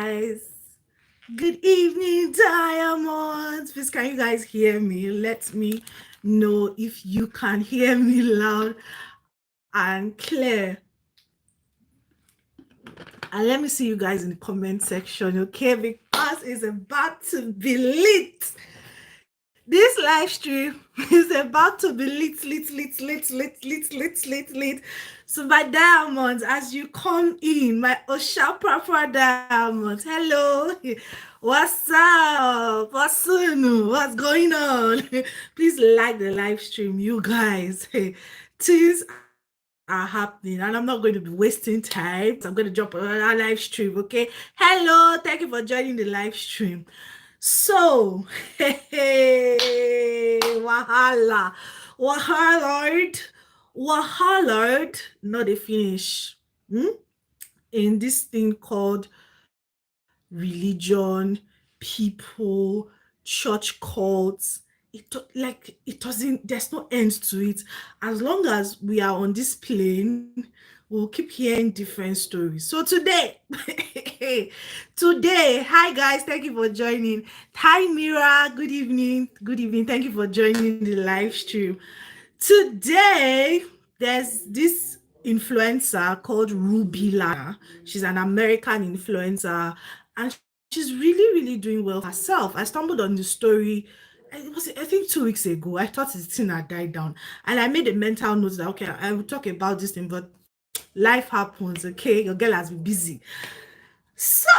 guys. Good evening, Diamonds. Please, can you guys hear me? Let me know if you can hear me loud and clear. And let me see you guys in the comment section, okay? Because it's about to be lit. This live stream is about to be lit. So my diamonds, as you come in, my Osha proper diamonds, hello, what's up, what's going on? Please like the live stream, you guys. Things are happening and I'm not going to be wasting time. So I'm going to jump on our live stream, okay? Hello, thank you for joining the live stream. So, hey, wahala, not a finish in this thing called religion, people, church cults. It doesn't, there's no end to it. As long as we are on this plane, we'll keep hearing different stories. So today, hi guys, thank you for joining. Hi Mira, good evening. Thank you for joining the live stream. Today, there's this influencer called RUBEE LANA. She's an American influencer and she's really doing well herself. I stumbled on the story, I think 2 weeks ago. I thought this thing had died down and I made a mental note that, okay, I will talk about this thing, but life happens, okay? Your girl has been busy. So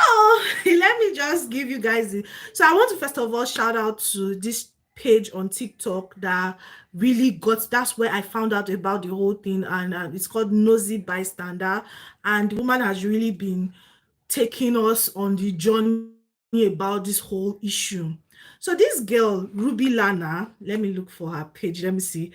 let me just give you guys so I want to first of all shout out to this page on TikTok that really that's where I found out about the whole thing, and it's called Nosy Bystander, and the woman has really been taking us on the journey about this whole issue. So this girl, RUBEE LANA, let me look for her page, let me see.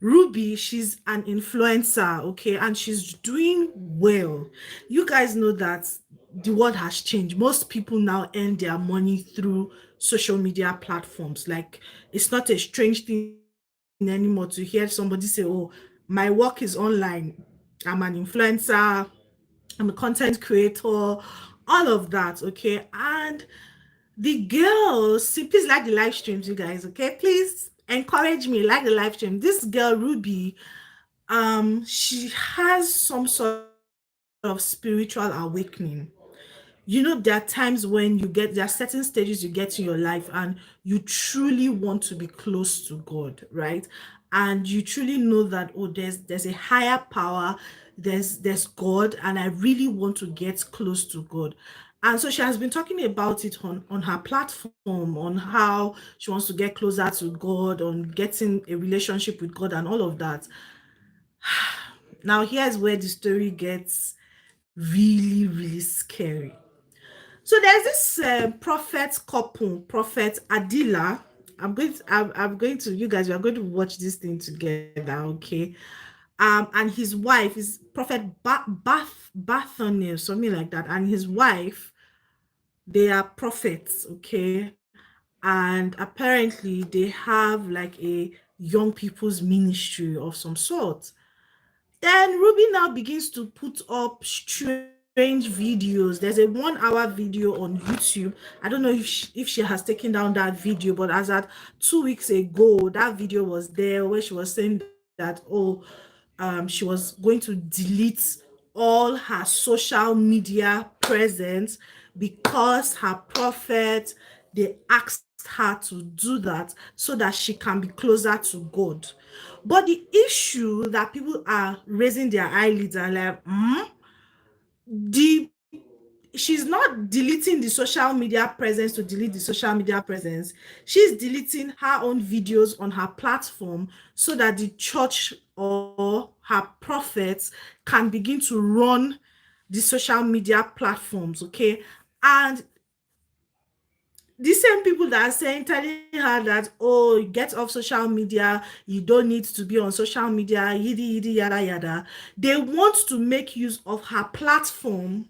RUBEE, she's an influencer, okay, and she's doing well. You guys know that the world has changed. Most people now earn their money through social media platforms. Like, it's not a strange thing anymore to hear somebody say, oh, my work is online, I'm an influencer, I'm a content creator, all of that, okay? And the girls, see, please like the live streams, you guys, okay? Please encourage me, like the live stream. This girl, RUBEE, she has some sort of spiritual awakening. You know, there are times when there are certain stages you get in your life and you truly want to be close to God, right? And you truly know that, oh, there's a higher power, there's God, and I really want to get close to God. And so she has been talking about it on her platform, on how she wants to get closer to God, on getting a relationship with God and all of that. Now, here's where the story gets really scary. So there's this prophet couple, Prophet Adila. I'm going to, you guys, we are going to watch this thing together, okay? And his wife is Prophet Bartholomew, something like that. And his wife, they are prophets, okay? And apparently they have like a young people's ministry of some sort. Then RUBEE now begins to put up strange videos. There's a 1-hour video on YouTube. I don't know if she has taken down that video, but as at 2 weeks ago, that video was there where she was saying that, oh, she was going to delete all her social media presence because her prophet, they asked her to do that so that she can be closer to God. But the issue that people are raising their eyelids and like, she's not deleting the social media presence to delete the social media presence. She's deleting her own videos on her platform so that the church or her prophets can begin to run the social media platforms, okay? And the same people that are telling her that, oh, get off social media, you don't need to be on social media, yidi yada yada, they want to make use of her platform.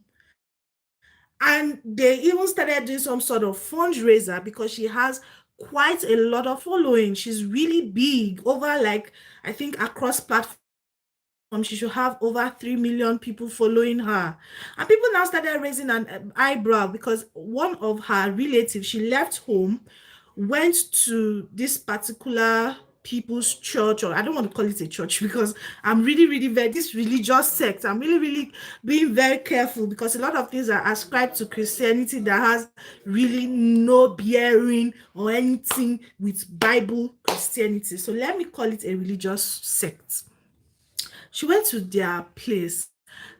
And they even started doing some sort of fundraiser because she has quite a lot of following. She's really big over, like, I think across platforms she should have over 3 million people following her. And people now started raising an eyebrow because one of her relatives, she left home, went to this particular people's church, or I don't want to call it a church because I'm really very, this religious sect, I'm really being very careful because a lot of things are ascribed to Christianity that has really no bearing or anything with Bible Christianity. So let me call it a religious sect. She went to their place.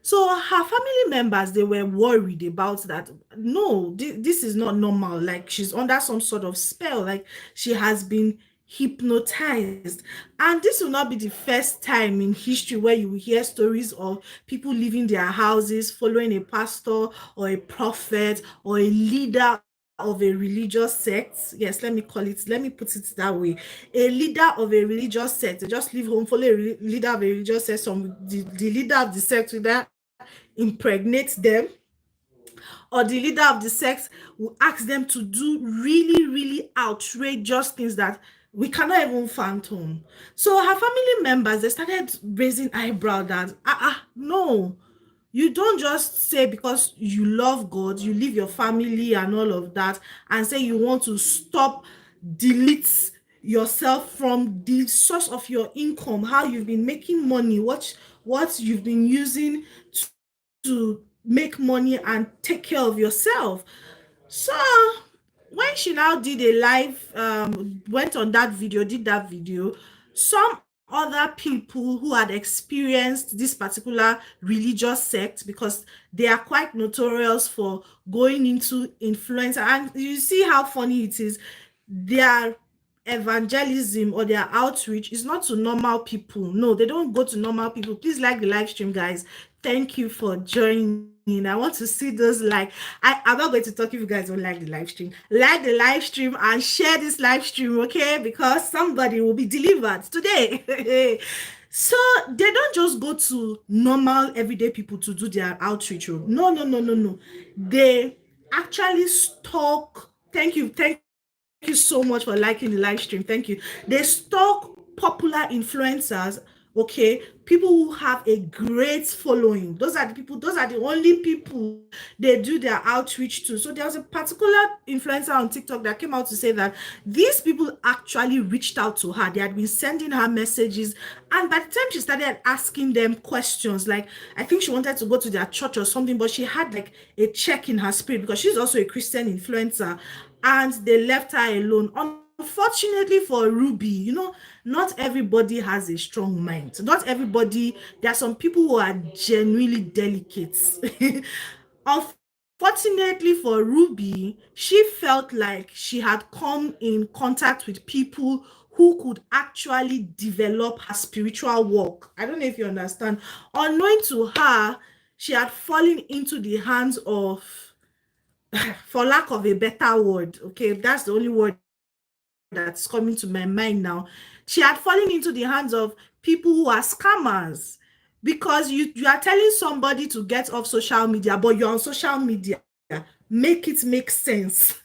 So her family members, they were worried about that. No, this is not normal. Like she's under some sort of spell. Like she has been hypnotized. And this will not be the first time in history where you will hear stories of people leaving their houses, following a pastor or a prophet or a leader of a religious sect. Yes, let me put it that way. A leader of a religious sect, they just leave home, follow a leader of a religious sect. The leader of the sect will then impregnate them, or the leader of the sect will ask them to do really outrageous things that we cannot even fathom. So her family members, they started raising eyebrow that no, you don't just say because you love God, you leave your family and all of that, and say you want to stop, delete yourself from the source of your income, how you've been making money, what you've been using to make money and take care of yourself. So when she now did a live, went on that video, did that video, some other people who had experienced this particular religious sect, because they are quite notorious for going into influencer, and you see how funny it is, their evangelism or their outreach is not to normal people. No, they don't go to normal people. Please like the live stream, guys. Thank you for joining. I want to see those like. I'm not going to talk if you guys don't like the live stream. Like the live stream and share this live stream, okay? Because somebody will be delivered today. So they don't just go to normal everyday people to do their outreach. No. They actually stalk. Thank you so much for liking the live stream. Thank you. They stalk popular influencers, okay? People who have a great following. Those are the only people they do their outreach to. So there was a particular influencer on TikTok that came out to say that these people actually reached out to her. They had been sending her messages. And by the time she started asking them questions, like I think she wanted to go to their church or something, but she had like a check in her spirit because she's also a Christian influencer, and they left her alone. Unfortunately for RUBEE, not everybody has a strong mind. Not everybody, there are some people who are genuinely delicate. Unfortunately for RUBEE, she felt like she had come in contact with people who could actually develop her spiritual work. I don't know if you understand. Unknowing to her, she had fallen into the hands of, for lack of a better word, okay, that's the only word that's coming to my mind now. She had fallen into the hands of people who are scammers, because you are telling somebody to get off social media, but you're on social media. Make it make sense.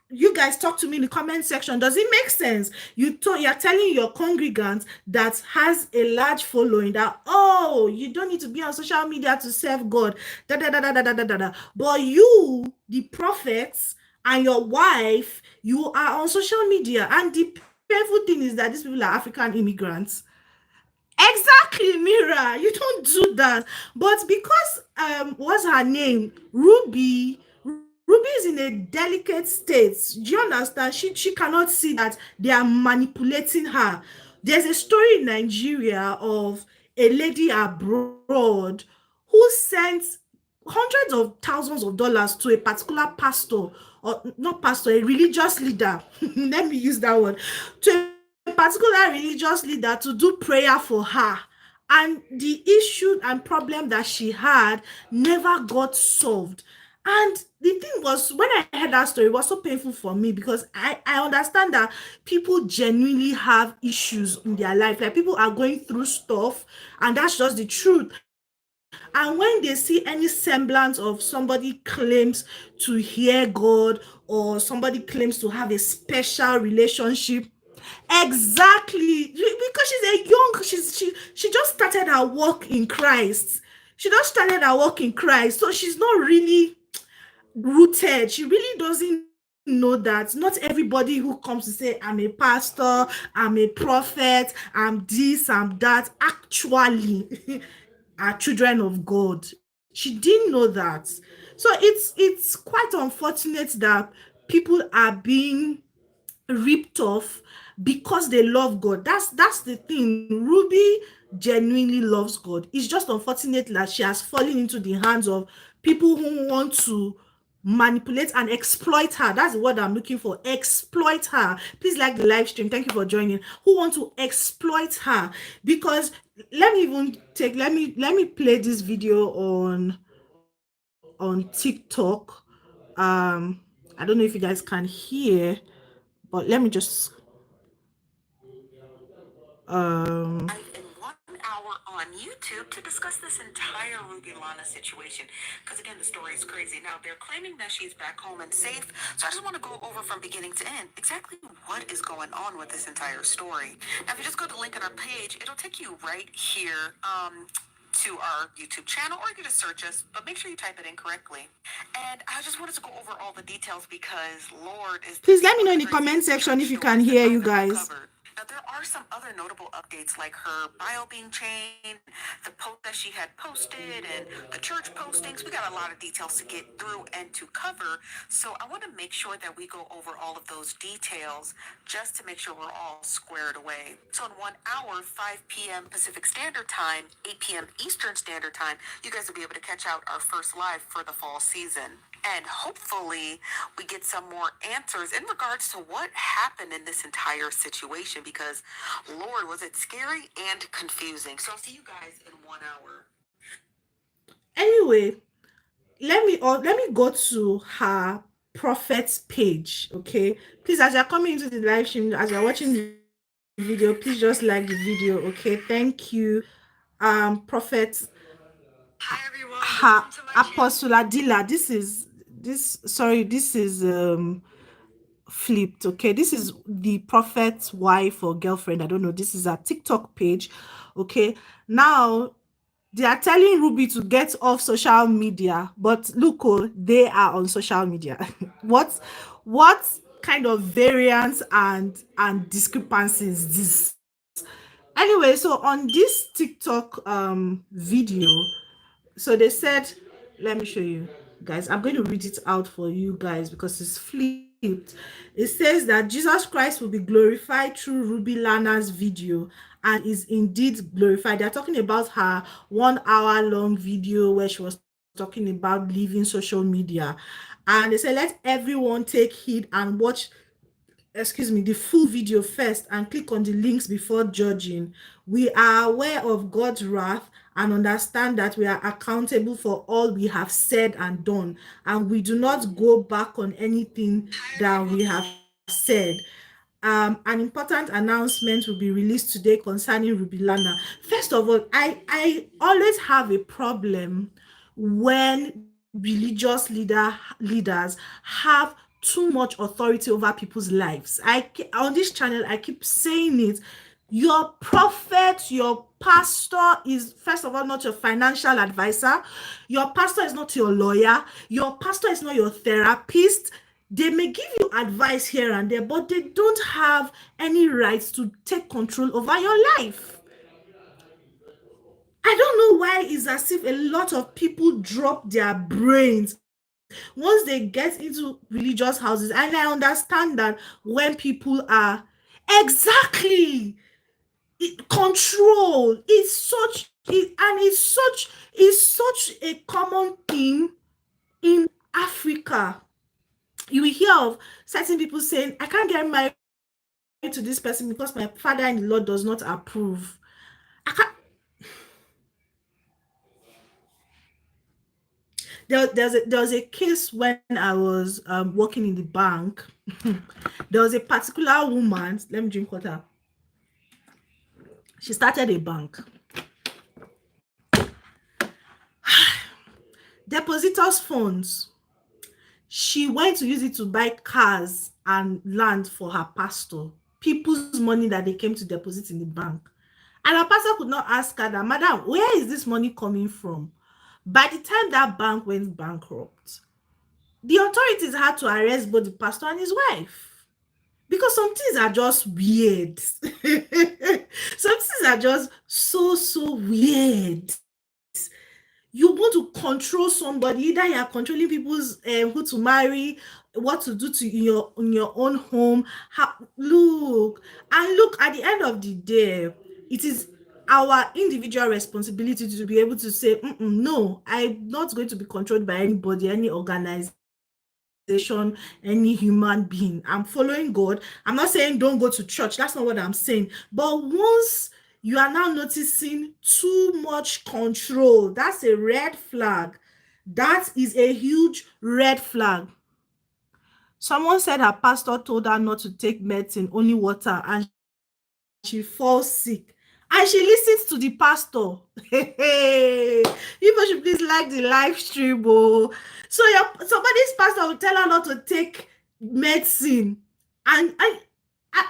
You guys talk to me in the comment section. Does it make sense? You're telling your congregants that has a large following that, oh, you don't need to be on social media to serve God. But you, the prophets, and your wife, you are on social media. And the painful thing is that these people are African immigrants. Exactly, Mira. You don't do that. But because what's her name? RUBEE is in a delicate state. Do you understand? She cannot see that they are manipulating her. There's a story in Nigeria of a lady abroad who sent hundreds of thousands of dollars to a particular pastor, or not pastor, a religious leader. Let me use that word. To a particular religious leader to do prayer for her. And the issue and problem that she had never got solved. And the thing was, when I heard that story, it was so painful for me, because I understand that people genuinely have issues in their life. Like, people are going through stuff, and that's just the truth. And when they see any semblance of somebody claims to hear God, or somebody claims to have a special relationship, Exactly, because she's a young, she just started her walk in Christ. She just started her walk in Christ, so she's not really rooted. She really doesn't know that not everybody who comes to say, I'm a pastor, I'm a prophet, I'm this, I'm that, actually are children of God. She didn't know that. So it's quite unfortunate that people are being ripped off because they love God. That's the thing. Ruby genuinely loves God. It's just unfortunate that she has fallen into the hands of people who want to manipulate and exploit her. That's the word I'm looking for. Exploit her. Please like the live stream. Thank you for joining. Who want to exploit her? Because let me play this video on TikTok. I don't know if you guys can hear, but let me just in 1 hour on YouTube to discuss this entire Ruby Lana situation. Because again, the story is crazy. Now, they're claiming that she's back home and safe. So I just want to go over from beginning to end exactly what is going on with this entire story. Now, if you just go to the link on our page, it'll take you right here. To our YouTube channel, or you can just search us, but make sure you type it in correctly. And I just wanted to go over all the details because Lord is please this let me know one in of the the comment craziest section if church you can stories that hear, you I've ever guys. covered. Now, there are some other notable updates like her bio being changed, the post that she had posted, and the church postings. We got a lot of details to get through and to cover. So I want to make sure that we go over all of those details just to make sure we're all squared away. So in 1 hour, 5 p.m. Pacific Standard Time, 8 p.m. Eastern Standard Time, you guys will be able to catch out our first live for the fall season. And hopefully we get some more answers in regards to what happened in this entire situation because, Lord, was it scary and confusing. So I'll see you guys in 1 hour. Anyway, let me go to her prophet's page. Okay, please, as you're coming into the live stream, as you're watching the video, please just like the video. Okay, thank you. Prophet Hi everyone, welcome to my channel. Apostle Adila. This is flipped. Okay, this is the prophet's wife or girlfriend, I don't know. This is a TikTok page. Okay, now they are telling Ruby to get off social media, but look, oh, they are on social media. what kind of variance and discrepancy is this? Anyway, so on this TikTok video, so they said, let me show you guys. I'm going to read it out for you guys because it's flipped. It says that Jesus Christ will be glorified through Ruby Lana's video and is indeed glorified. They're talking about her 1 hour long video where she was talking about leaving social media, and they said, let everyone take heed and watch, the full video first and click on the links before judging. We are aware of God's wrath and understand that we are accountable for all we have said and done, and we do not go back on anything that we have said. An important announcement will be released today concerning Ruby Lana. First of all, I always have a problem when leaders have too much authority over people's lives. On this channel, I keep saying it. Your prophet, your pastor is, first of all, not your financial advisor. Your pastor is not your lawyer. Your pastor is not your therapist. They may give you advice here and there, but they don't have any rights to take control over your life. I don't know why it's as if a lot of people drop their brains once they get into religious houses. And I understand that when people are exactly control is such a common theme in Africa. You will hear of certain people saying, I can't get married to this person because my father-in-law does not approve. I can't. There was a case when I was working in the bank. There was a particular woman. Let me drink water. She started a bank. Depositors' funds. She went to use it to buy cars and land for her pastor. people's money that they came to deposit in the bank. And our pastor could not ask her that, Madam, where is this money coming from? By the time that bank went bankrupt, the authorities had to arrest both the pastor and his wife. Because some things are just weird. Some things are just so weird. You want to control somebody, either you are controlling people's who to marry, what to do to in your own home. Look, and look, at the end of the day, it is our individual responsibility to be able to say, no, I'm not going to be controlled by anybody, any organization, any human being. I'm following God. I'm not saying don't go to church. That's not what I'm saying. But once you are now noticing too much control, that's a red flag. That is a huge red flag. Someone said her pastor told her not to take medicine, only water, and she falls sick. And she listens to the pastor. Hey, people should please like the live stream. Oh. So somebody's pastor will tell her not to take medicine. And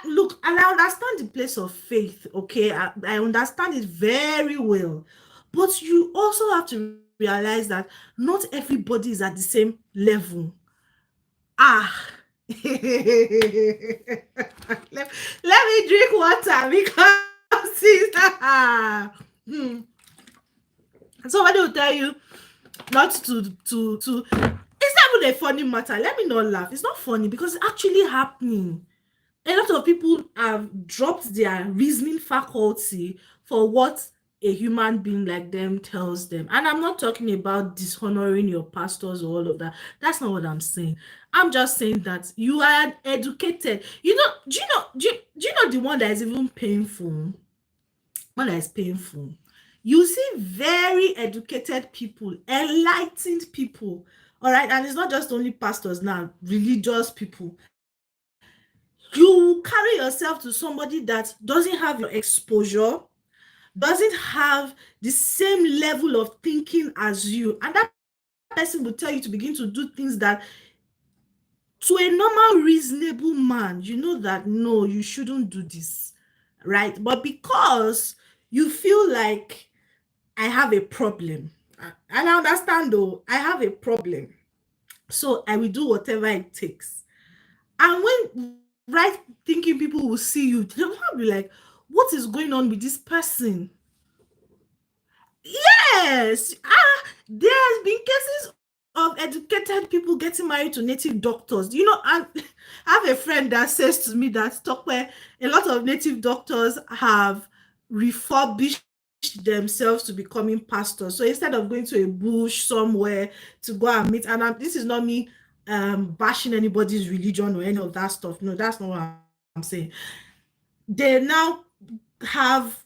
look, and I understand the place of faith, okay? I understand it very well. But you also have to realize that not everybody is at the same level. Ah. let me drink water because it's somebody will tell you not to it's not even a funny matter. Let me not laugh. It's not funny because it's actually happening. A lot of people have dropped their reasoning faculty for what a human being like them tells them. And I'm not talking about dishonoring your pastors or all of that. That's not what I'm saying. I'm just saying that you are educated. Do you know the one that is even painful? One that is painful. You see very educated people, enlightened people, all right? And it's not just only pastors now, religious people. You carry yourself to somebody that doesn't have your exposure, doesn't have the same level of thinking as you, and that person will tell you to begin to do things that to a normal reasonable man, you know that no, you shouldn't do this, right? But because you feel like I have a problem, and I understand though, I have a problem, so I will do whatever it takes. And when right thinking people will see you, they'll be like, what is going on with this person? Yes, there's been cases of educated people getting married to native doctors. And I have a friend that says to me that Tokwe, a lot of native doctors have refurbished themselves to becoming pastors. So instead of going to a bush somewhere to go and meet, and this is not me bashing anybody's religion or any of that stuff. No, that's not what I'm saying. They now have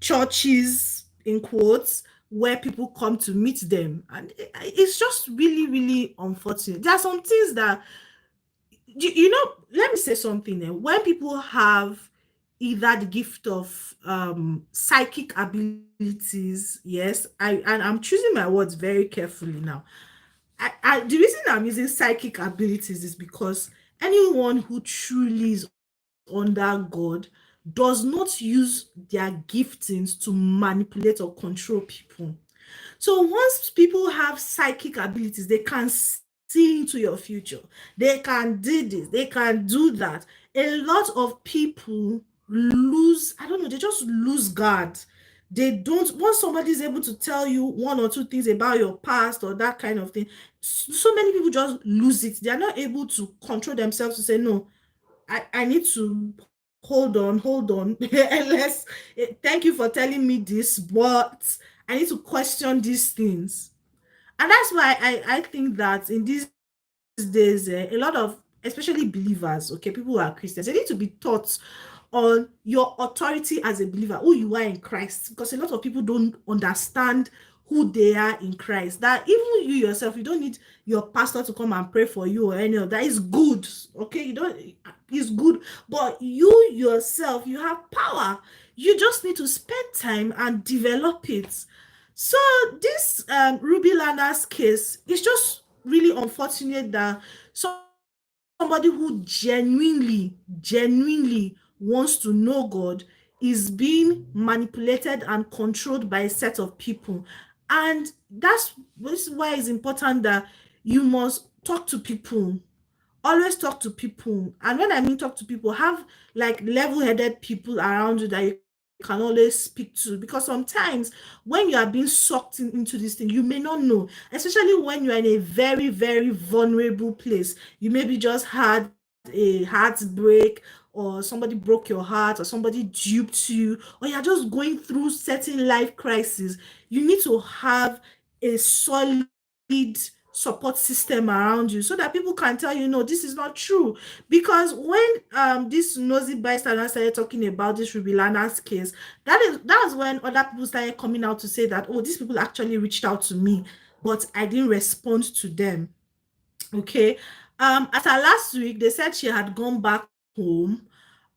churches in quotes where people come to meet them, and it's just really unfortunate. There are some things that let me say something. When people have either the gift of psychic abilities, yes, and I'm choosing my words very carefully now. The reason I'm using psychic abilities is because anyone who truly is under God does not use their giftings to manipulate or control people. So once people have psychic abilities, they can see into your future. They can do this, they can do that. A lot of people lose, I don't know, they just lose guard. They don't, once somebody is able to tell you one or two things about your past or that kind of thing, so many people just lose it. They are not able to control themselves to say, no, I need to hold on. Let's thank you for telling me this, but I need to question these things. And that's why I think that in these days, a lot of, especially believers, okay, people who are Christians, they need to be taught on your authority as a believer, who you are in Christ, because a lot of people don't understand who they are in Christ. That even you yourself, you don't need your pastor to come and pray for you or any of that. Is good, okay? You don't. It's good, but you yourself, you have power. You just need to spend time and develop it. So this RUBEE LANA's case is just really unfortunate that somebody somebody who genuinely wants to know God is being manipulated and controlled by a set of people. And this is why it's important that you must talk to people. Always talk to people. And when I mean talk to people, have like level-headed people around you that you can always speak to. Because sometimes when you are being sucked into this thing, you may not know, especially when you're in a very vulnerable place. You maybe just had a heartbreak, or somebody broke your heart, or somebody duped you, or you're just going through certain life crises. You need to have a solid support system around you so that people can tell you, no, this is not true. Because when this nosy bystander started talking about this Rubilana's case, that's when other people started coming out to say that, oh, these people actually reached out to me, but I didn't respond to them. Okay. At her last week, they said she had gone back home.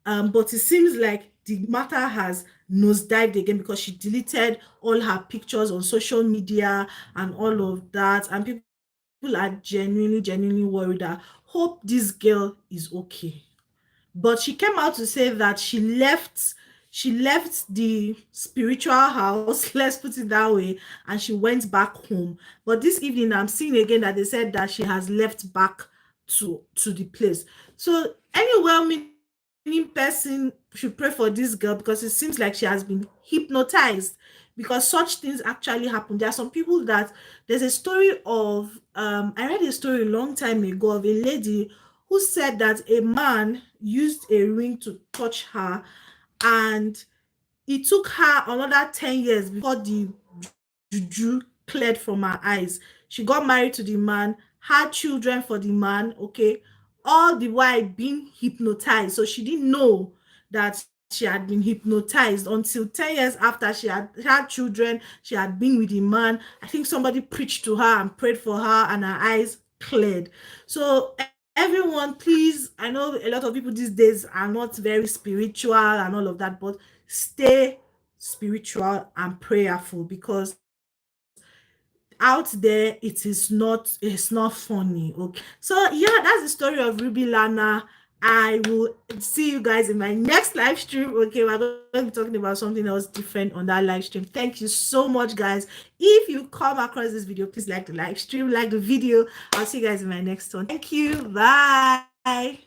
But it seems like the matter has nosedived again because she deleted all her pictures on social media and all of that. And people are genuinely worried that hope this girl is okay. But she came out to say that she left the spiritual house, let's put it that way, and she went back home. But this evening I'm seeing again that they said that she has left back to the place. So any well-meaning person should pray for this girl, because it seems like she has been hypnotized, because such things actually happen. There are some people that there's a story of I read a story a long time ago of a lady who said that a man used a ring to touch her, and it took her another 10 years before the juju cleared from her eyes. She got married to the man, had children for the man, okay, all the while being hypnotized. So she didn't know that she had been hypnotized until 10 years after she had children. She had been with the man. I think somebody preached to her and prayed for her, and her eyes cleared. So everyone, please, I know a lot of people these days are not very spiritual and all of that, but stay spiritual and prayerful, because out there it's not funny. Okay, so yeah, that's the story of Ruby Lana. I will see you guys in my next live stream. Okay, we're going to be talking about something else different on that live stream. Thank you so much, guys. If you come across this video, please like the live stream, like the video. I'll see you guys in my next one. Thank you. Bye.